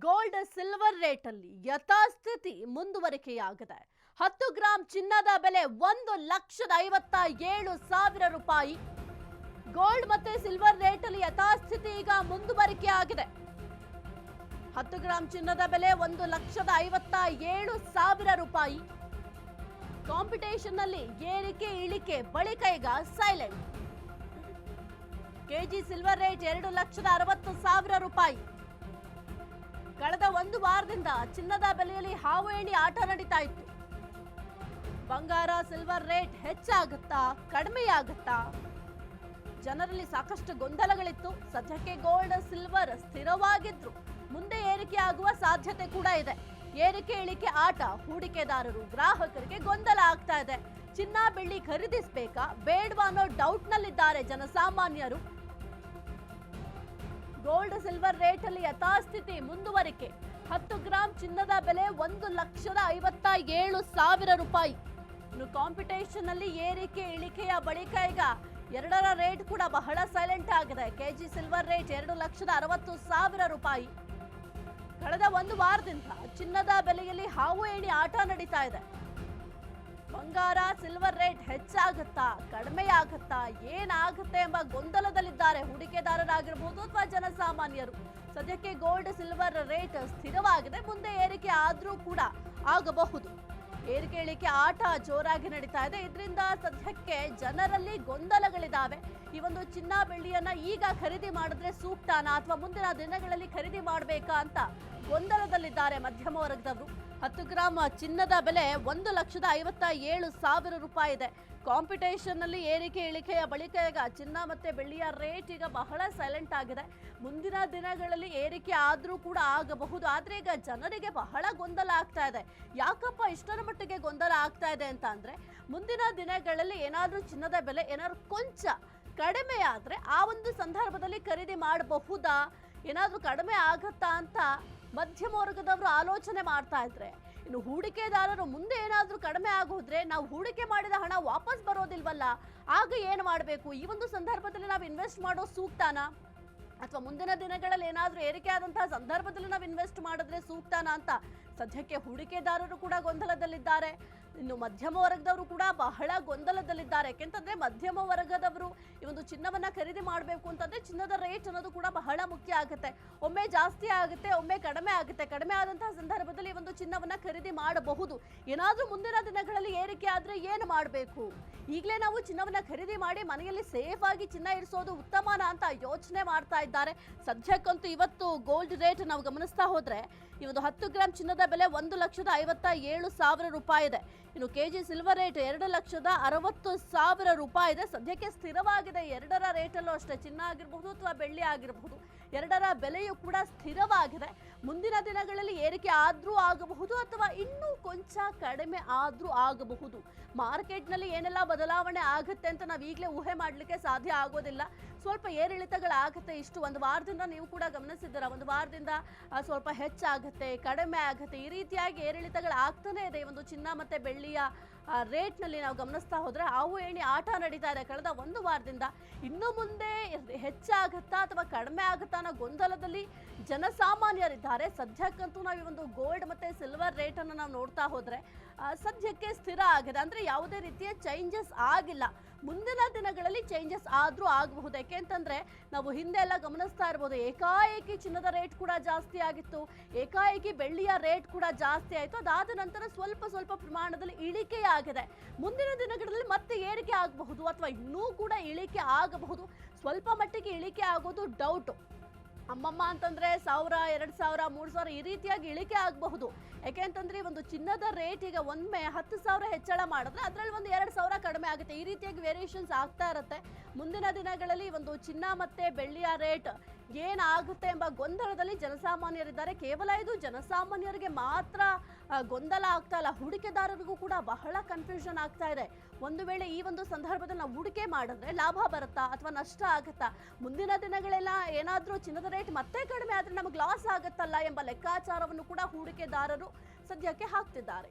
Gold silver rate ಅಲ್ಲಿ ಯಥಾಸ್ಥಿತಿ ಮುಂದುವರಿಕೆಯಾಗಿದೆ. 10 gram ಚಿನ್ನದ ಬೆಲೆ 1,57,000 ರೂಪಾಯಿ. ಗೋಲ್ಡ್ ಮತ್ತೆ ಸಿಲ್ವರ್ ರೇಟ್ ಅಲ್ಲಿ ಯಥಾಸ್ಥಿತಿ ಈಗ ಮುಂದುವರಿಕೆಯಾಗಿದೆ. 10 ಗ್ರಾಂ ಚಿನ್ನದ ಬೆಲೆ 1,57,000 ರೂಪಾಯಿ. ಕಾಂಪಿಟೇಷನ್ ನಲ್ಲಿ ಏರಿಕೆ ಇಳಿಕೆ ಬಳಿಕ ಈಗ ಸೈಲೆಂಟ್. ಕೆಜಿ ಸಿಲ್ವರ್ ರೇಟ್ 2,60,000 ರೂಪಾಯಿ. ಕಳೆದ ಒಂದು ವಾರದಿಂದ ಚಿನ್ನದ ಬೆಲೆಯಲ್ಲಿ ಹಾವು ಏಣಿ ಆಟ ನಡೀತಾ ಇತ್ತು. ಬಂಗಾರ ಸಿಲ್ವರ್ ರೇಟ್ ಹೆಚ್ಚಾಗುತ್ತಾ ಕಡಿಮೆಯಾಗುತ್ತಾ ಜನರಲ್ಲಿ ಸಾಕಷ್ಟು ಗೊಂದಲಗಳಿತ್ತು. ಸದ್ಯಕ್ಕೆ ಗೋಲ್ಡ್ ಸಿಲ್ವರ್ ಸ್ಥಿರವಾಗಿದ್ರು. ಮುಂದೆ ಏರಿಕೆ ಆಗುವ ಸಾಧ್ಯತೆ ಕೂಡ ಇದೆ. ಏರಿಕೆ ಇಳಿಕೆ ಆಟ ಹೂಡಿಕೆದಾರರು ಗ್ರಾಹಕರಿಗೆ ಗೊಂದಲ ಆಗ್ತಾ ಇದೆ. ಚಿನ್ನ ಬೆಳ್ಳಿ ಖರೀದಿಸಬೇಕಾ ಬೇಡವಾ ಅನ್ನೋ ಡೌಟ್ ನಲ್ಲಿದ್ದಾರೆ ಜನಸಾಮಾನ್ಯರು. ಗೋಲ್ಡ್ ಸಿಲ್ವರ್ ರೇಟ್ ಅಲ್ಲಿ ಯಥಾಸ್ಥಿತಿ ಮುಂದುವರಿಕೆ. 10 ಗ್ರಾಂ ಚಿನ್ನದ ಬೆಲೆ 1,57,000 ರೂಪಾಯಿ. ಇನ್ನು ಕಾಂಪಿಟೇಷನ್ ಅಲ್ಲಿ ಏರಿಕೆ ಇಳಿಕೆಯ ಬಳಿಕ ಈಗ ಎರಡರ ರೇಟ್ ಕೂಡ ಬಹಳ ಸೈಲೆಂಟ್ ಆಗಿದೆ. ಕೆಜಿ ಸಿಲ್ವರ್ ರೇಟ್ 2,60,000 ರೂಪಾಯಿ. ಕಳೆದ ಒಂದು ವಾರದಿಂದ ಚಿನ್ನದ ಬೆಲೆಯಲ್ಲಿ ಹಾವು ಏಣಿ ಆಟ ನಡೀತಾ ಇದೆ. ಬಂಗಾರ ಸಿಲ್ವರ್ ರೇಟ್ ಹೆಚ್ಚಾಗುತ್ತಾ ಕಡಿಮೆಯಾಗುತ್ತಾ ಏನಾಗುತ್ತೆ ಎಂಬ ಗೊಂದಲದಲ್ಲಿದ್ದಾರೆ ಹೂಡಿಕೆದಾರರಾಗಿರಬಹುದು ಅಥವಾ ಜನಸಾಮಾನ್ಯರು. ಸದ್ಯಕ್ಕೆ ಗೋಲ್ಡ್ ಸಿಲ್ವರ್ ರೇಟ್ ಸ್ಥಿರವಾಗಿದೆ. ಮುಂದೆ ಏರಿಕೆ ಆದ್ರೂ ಕೂಡ ಆಗಬಹುದು. ಏರಿಕೆ ಇಳಿಕೆ ಆಟ ಜೋರಾಗಿ ನಡೀತಾ ಇದೆ. ಇದರಿಂದ ಸದ್ಯಕ್ಕೆ ಜನರಲ್ಲಿ ಗೊಂದಲಗಳಿದಾವೆ. ಈ ಒಂದು ಚಿನ್ನ ಬೆಳ್ಳಿಯನ್ನ ಈಗ ಖರೀದಿ ಮಾಡಿದ್ರೆ ಸೂಕ್ತನಾ ಅಥವಾ ಮುಂದಿನ ದಿನಗಳಲ್ಲಿ ಖರೀದಿ ಮಾಡಬೇಕಾ ಅಂತ ಗೊಂದಲದಲ್ಲಿದ್ದಾರೆ ಮಧ್ಯಮ ವರ್ಗದವರು. 10 ಗ್ರಾಂ ಚಿನ್ನದ ಬೆಲೆ 1,57,000 ರೂಪಾಯಿ ಇದೆ. ಕಾಂಪಿಟೇಷನ್ ನಲ್ಲಿ ಏರಿಕೆ ಇಳಿಕೆಯ ಬಳಿಕ ಈಗ ಚಿನ್ನ ಮತ್ತೆ ಬೆಳ್ಳಿಯ ರೇಟ್ ಈಗ ಬಹಳ ಸೈಲೆಂಟ್ ಆಗಿದೆ. ಮುಂದಿನ ದಿನಗಳಲ್ಲಿ ಏರಿಕೆ ಆದ್ರೂ ಕೂಡ ಆಗಬಹುದು. ಆದ್ರೆ ಈಗ ಜನರಿಗೆ ಬಹಳ ಗೊಂದಲ ಆಗ್ತಾ ಇದೆ. ಯಾಕಪ್ಪ ಇಷ್ಟರ ಮಟ್ಟಿಗೆ ಗೊಂದಲ ಆಗ್ತಾ ಇದೆ ಅಂತ ಅಂದ್ರೆ, ಮುಂದಿನ ದಿನಗಳಲ್ಲಿ ಏನಾದ್ರೂ ಚಿನ್ನದ ಬೆಲೆ ಏನಾದ್ರು ಕೊಂಚ ಕಡಿಮೆ ಆದ್ರೆ ಆ ಒಂದು ಸಂದರ್ಭದಲ್ಲಿ ಖರೀದಿ ಮಾಡಬಹುದಾ, ಏನಾದ್ರೂ ಕಡಿಮೆ ಆಗತ್ತಾ ಅಂತ ಮಧ್ಯಮ ವರ್ಗದವರು ಆಲೋಚನೆ ಮಾಡ್ತಾ ಇದ್ರೆ, ಇನ್ನು ಹೂಡಿಕೆದಾರರು ಮುಂದೆ ಏನಾದ್ರೂ ಕಡಿಮೆ ಆಗೋದ್ರೆ ನಾವು ಹೂಡಿಕೆ ಮಾಡಿದ ಹಣ ವಾಪಸ್ ಬರೋದಿಲ್ವಲ್ಲ, ಆಗ ಏನು ಮಾಡಬೇಕು? ಈ ಒಂದು ಸಂದರ್ಭದಲ್ಲಿ ನಾವು ಇನ್ವೆಸ್ಟ್ ಮಾಡೋ ಸೂಕ್ತನಾ ಅಥವಾ ಮುಂದಿನ ದಿನಗಳಲ್ಲಿ ಏನಾದ್ರೂ ಏರಿಕೆ ಆದಂತಹ ಸಂದರ್ಭದಲ್ಲಿ ನಾವು ಇನ್ವೆಸ್ಟ್ ಮಾಡಿದ್ರೆ ಸೂಕ್ತನಾ ಅಂತ ಸದ್ಯಕ್ಕೆ ಹೂಡಿಕೆದಾರರು ಕೂಡ ಗೊಂದಲದಲ್ಲಿದ್ದಾರೆ. ಇನ್ನು ಮಧ್ಯಮ ವರ್ಗದವರು ಕೂಡ ಬಹಳ ಗೊಂದಲದಲ್ಲಿದ್ದಾರೆ. ಯಾಕೆಂತಂದ್ರೆ ಮಧ್ಯಮ ವರ್ಗದವರು ಈ ಒಂದು ಚಿನ್ನವನ್ನ ಖರೀದಿ ಮಾಡಬೇಕು ಅಂತಂದ್ರೆ ಚಿನ್ನದ ರೇಟ್ ಅನ್ನೋದು ಕೂಡ ಬಹಳ ಮುಖ್ಯ ಆಗುತ್ತೆ. ಒಮ್ಮೆ ಜಾಸ್ತಿ ಆಗುತ್ತೆ, ಒಮ್ಮೆ ಕಡಿಮೆ ಆಗುತ್ತೆ. ಕಡಿಮೆ ಆದಂತಹ ಸಂದರ್ಭದಲ್ಲಿ ಈ ಒಂದು ಚಿನ್ನವನ್ನ ಖರೀದಿ ಮಾಡಬಹುದು. ಏನಾದ್ರೂ ಮುಂದಿನ ದಿನಗಳಲ್ಲಿ ಏರಿಕೆ ಆದ್ರೆ ಏನು ಮಾಡಬೇಕು? ಈಗಲೇ ನಾವು ಚಿನ್ನವನ್ನ ಖರೀದಿ ಮಾಡಿ ಮನೆಯಲ್ಲಿ ಸೇಫ್ ಆಗಿ ಚಿನ್ನ ಇರಿಸೋದು ಉತ್ತಮನಾ ಅಂತ ಯೋಚನೆ ಮಾಡ್ತಾ ಇದ್ದಾರೆ. ಸದ್ಯಕ್ಕಂತೂ ಇವತ್ತು ಗೋಲ್ಡ್ ರೇಟ್ ನಾವು ಗಮನಿಸ್ತಾ ಹೋದ್ರೆ ಈ ಒಂದು 10 ಗ್ರಾಂ ಚಿನ್ನದ ಬೆಲೆ 1,57,000 ರೂಪಾಯಿ ಇದೆ. ಇನ್ನು ಕೆಜಿ ಸಿಲ್ವರ್ ರೇಟ್ 2,60,000 ರೂಪಾಯಿ ಇದೆ. ಸದ್ಯಕ್ಕೆ ಸ್ಥಿರವಾಗಿದೆ. ಎರಡರ ರೇಟಲ್ಲೂ ಅಷ್ಟೇ, ಚಿನ್ನ ಆಗಿರಬಹುದು ಅಥವಾ ಬೆಳ್ಳಿ ಆಗಿರಬಹುದು, ಎರಡರ ಬೆಲೆಯೂ ಕೂಡ ಸ್ಥಿರವಾಗಿದೆ. ಮುಂದಿನ ದಿನಗಳಲ್ಲಿ ಏರಿಕೆ ಆದ್ರೂ ಆಗಬಹುದು ಅಥವಾ ಇನ್ನೂ ಕೊಂಚ ಕಡಿಮೆ ಆದ್ರೂ ಆಗಬಹುದು. ಮಾರ್ಕೆಟ್ನಲ್ಲಿ ಏನೆಲ್ಲ ಬದಲಾವಣೆ ಆಗುತ್ತೆ ಅಂತ ನಾವು ಈಗಲೇ ಊಹೆ ಮಾಡಲಿಕ್ಕೆ ಸಾಧ್ಯ ಆಗೋದಿಲ್ಲ. ಸ್ವಲ್ಪ ಏರಿಳಿತಗಳಾಗುತ್ತೆ. ಇಷ್ಟು ಒಂದು ವಾರದಿಂದ ನೀವು ಕೂಡ ಗಮನಿಸಿದ್ದೀರ, ಒಂದು ವಾರದಿಂದ ಸ್ವಲ್ಪ ಹೆಚ್ಚಾಗುತ್ತೆ, ಕಡಿಮೆ ಆಗುತ್ತೆ, ಈ ರೀತಿಯಾಗಿ ಏರಿಳಿತಗಳಾಗ್ತಾನೆ ಇದೆ. ಒಂದು ಚಿನ್ನ ಮತ್ತೆ ಬೆಳ್ಳಿಯ ರೇಟ್ನಲ್ಲಿ ನಾವು ಗಮನಿಸ್ತಾ ಹೋದ್ರೆ ಹಾವು ಏಣಿ ಆಟ ನಡೀತಾ ಇದೆ ಕಳೆದ ಒಂದು ವಾರದಿಂದ. ಇನ್ನು ಮುಂದೆ ಹೆಚ್ಚಾಗುತ್ತಾ ಅಥವಾ ಕಡಿಮೆ ಆಗುತ್ತಾ ಅನ್ನೋ ಗೊಂದಲದಲ್ಲಿ ಜನಸಾಮಾನ್ಯರಿದ್ದಾರೆ. ಸದ್ಯಕ್ಕಂತೂ ನಾವು ಈ ಒಂದು ಗೋಲ್ಡ್ ಮತ್ತೆ ಸಿಲ್ವರ್ ರೇಟ್ ಅನ್ನು ನಾವು ನೋಡ್ತಾ ಹೋದ್ರೆ ಸದ್ಯಕ್ಕೆ ಸ್ಥಿರ ಆಗಿದೆ. ಅಂದ್ರೆ ಯಾವುದೇ ರೀತಿಯ ಚೇಂಜಸ್ ಆಗಿಲ್ಲ. ಮುಂದಿನ ದಿನಗಳಲ್ಲಿ ಚೇಂಜಸ್ ಆದ್ರೂ ಆಗಬಹುದು. ಯಾಕೆಂತಂದ್ರೆ ನಾವು ಹಿಂದೆ ಎಲ್ಲ ಗಮನಿಸ್ತಾ ಇರ್ಬೋದು, ಏಕಾಏಕಿ ಚಿನ್ನದ ರೇಟ್ ಕೂಡ ಜಾಸ್ತಿ ಆಗಿತ್ತು, ಏಕಾಏಕಿ ಬೆಳ್ಳಿಯ ರೇಟ್ ಕೂಡ ಜಾಸ್ತಿ ಆಯಿತು. ಅದಾದ ನಂತರ ಸ್ವಲ್ಪ ಸ್ವಲ್ಪ ಪ್ರಮಾಣದಲ್ಲಿ ಇಳಿಕೆ ಆಗಿದೆ. ಮುಂದಿನ ದಿನಗಳಲ್ಲಿ ಮತ್ತೆ ಏರಿಕೆ ಆಗಬಹುದು ಅಥವಾ ಇನ್ನೂ ಕೂಡ ಇಳಿಕೆ ಆಗಬಹುದು. ಸ್ವಲ್ಪ ಮಟ್ಟಿಗೆ ಇಳಿಕೆ ಆಗೋದು ಡೌಟು. ಅಮ್ಮಮ್ಮ ಅಂತಂದ್ರೆ 1,000, 2,000, 3,000 ಈ ರೀತಿಯಾಗಿ ಇಳಿಕೆ ಆಗಬಹುದು. ಯಾಕೆಂತಂದ್ರೆ ಒಂದು ಚಿನ್ನದ ರೇಟ್ ಈಗ ಒಮ್ಮೆ 10,000 ಹೆಚ್ಚಳ ಮಾಡಿದ್ರೆ ಅದರಲ್ಲಿ ಒಂದು 2,000 ಕಡಿಮೆ ಆಗುತ್ತೆ. ಈ ರೀತಿಯಾಗಿ ವೇರಿಯೇಷನ್ಸ್ ಆಗ್ತಾ ಇರುತ್ತೆ. ಮುಂದಿನ ದಿನಗಳಲ್ಲಿ ಒಂದು ಚಿನ್ನ ಮತ್ತೆ ಬೆಳ್ಳಿಯ ರೇಟ್ ಏನಾಗುತ್ತೆ ಎಂಬ ಗೊಂದಲದಲ್ಲಿ ಜನಸಾಮಾನ್ಯರಿದ್ದಾರೆ. ಕೇವಲ ಇದು ಜನಸಾಮಾನ್ಯರಿಗೆ ಮಾತ್ರ ಗೊಂದಲ ಆಗ್ತಾ ಇಲ್ಲ, ಹೂಡಿಕೆದಾರರಿಗೂ ಕೂಡ ಬಹಳ ಕನ್ಫ್ಯೂಷನ್ ಆಗ್ತಾ ಇದೆ. ಒಂದು ವೇಳೆ ಈ ಒಂದು ಸಂದರ್ಭದಲ್ಲಿ ನಾವು ಹೂಡಿಕೆ ಮಾಡಿದ್ರೆ ಲಾಭ ಬರುತ್ತಾ ಅಥವಾ ನಷ್ಟ ಆಗುತ್ತಾ, ಮುಂದಿನ ದಿನಗಳೆಲ್ಲ ಏನಾದರೂ ಚಿನ್ನದ ರೇಟ್ ಮತ್ತೆ ಕಡಿಮೆ ಆದರೆ ನಮಗೆ ಲಾಸ್ ಆಗುತ್ತಲ್ಲ ಎಂಬ ಲೆಕ್ಕಾಚಾರವನ್ನು ಕೂಡ ಹೂಡಿಕೆದಾರರು ಸದ್ಯಕ್ಕೆ ಹಾಕ್ತಿದ್ದಾರೆ.